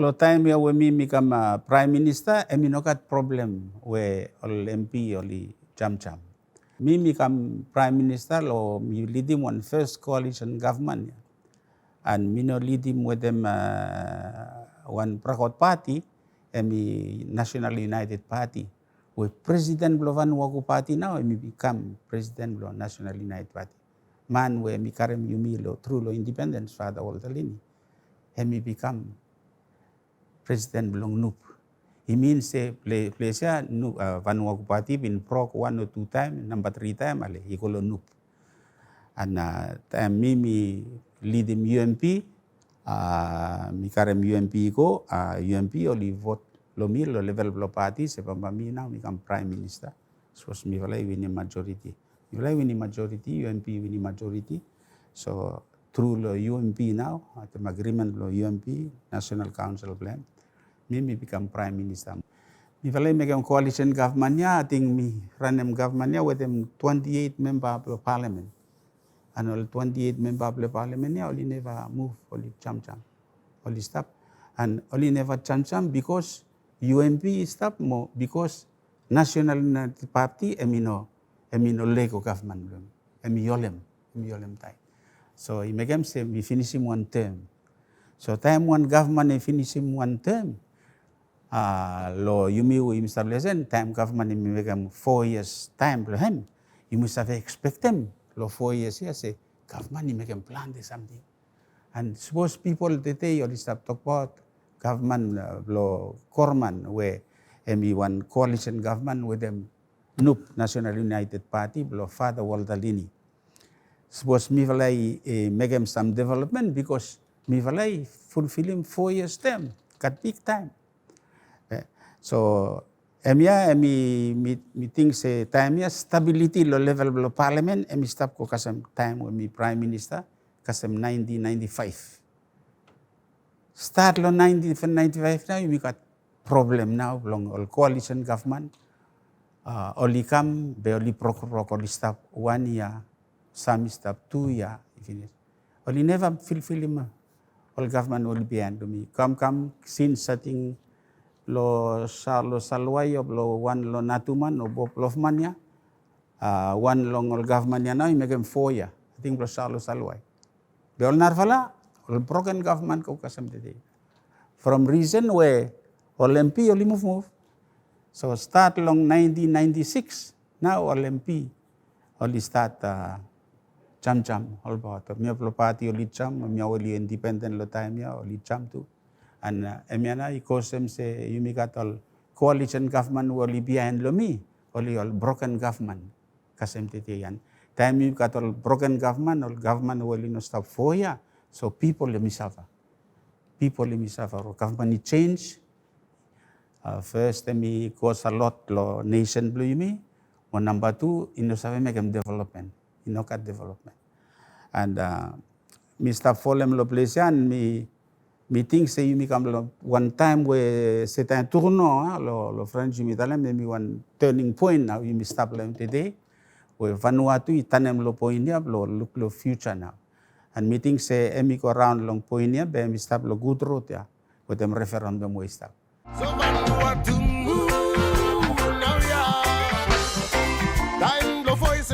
lo time ya we mi become Prime Minister, emi no got problem we ol MP oli jam. Mi become Prime Minister lo mi lidim one first coalition government ya. And mi no lidim with them one prakot party, emi National United Party. We President blo Vanuatu party now, emi become President blo National United Party. Man we mi karem yumi lo true lo independence father all the lini. Emi become President belong NUP. It means place Vanuatu party been proc 1 or 2 times, number 3 time ale ikolo NUP. And mi lidim UMP, mi karem UMP ko, UMP oli vote lo mi lo level blo party sepamba mi now become Prime Minister. So mi valai wini majority. Mi valai wini majority, UMP wini majority. So through the UMP now, at the agreement of UMP, National Council Plan, me become Prime Minister. Mi valai mekem coalition government niya, I think me run government niya with them 28 member of the Parliament. And all 28 member of the Parliament niya, only never move, only cham, only stop. And only never cham because UMP stop mo, because National United Party, emino lego government, emi yolem tai. So mekem say we finish him 1 term. So time one government finish him 1 term. Lo yumi establishment time government mekem 4 years time lo hem. You must have expect them lo 4 years here say government mekem plan de something. And suppose people today or stop tokbaot government lo Korman where emi one coalition government with them NUP National United Party lo father Waldalini. Suppose mi valai mekem some development because mi valai fulfilling 4 years term, got big time. So emi think say time ya stability lo level lo parliament emi stop ko kasam time when mi Prime Minister kasam 1995. Start lo 1995 now we got problem now long all coalition government. Only come be only procure stop 1 year. Some stop 2 years, finish. Only never fulfill him. All government will be under me. Come, since setting lo salway of lo 1 lo natuman o bo plofmania, 1 long all government ya now, you make him 4 years. I think lo salway. Be all narfala, all broken government ko kasam today. From reason where all MP only move. So start long 1996, now all MP only start cham all about mi party oli cham mi oli independent lo time ya oli cham tu and emiana ikosem se yumi got all coalition government oli behind lo mi oli all broken government kasem titian time you got all broken government oli no stop 4 years so people let me suffer government change first me cause a lot lo nation blue yumi one number 2 ino sabe mekem development inokat development. And mi stop folem lo place and mi think say you come one time where c'est un tournant lo French mi talem mi one turning point now you mi stop them today where Vanuatu itanem lo point ya lo look lo future now. And mi think say emi go around long point ya be mi stop lo good road ya with them referendum we stop. So Vanuatu now ya time lo voice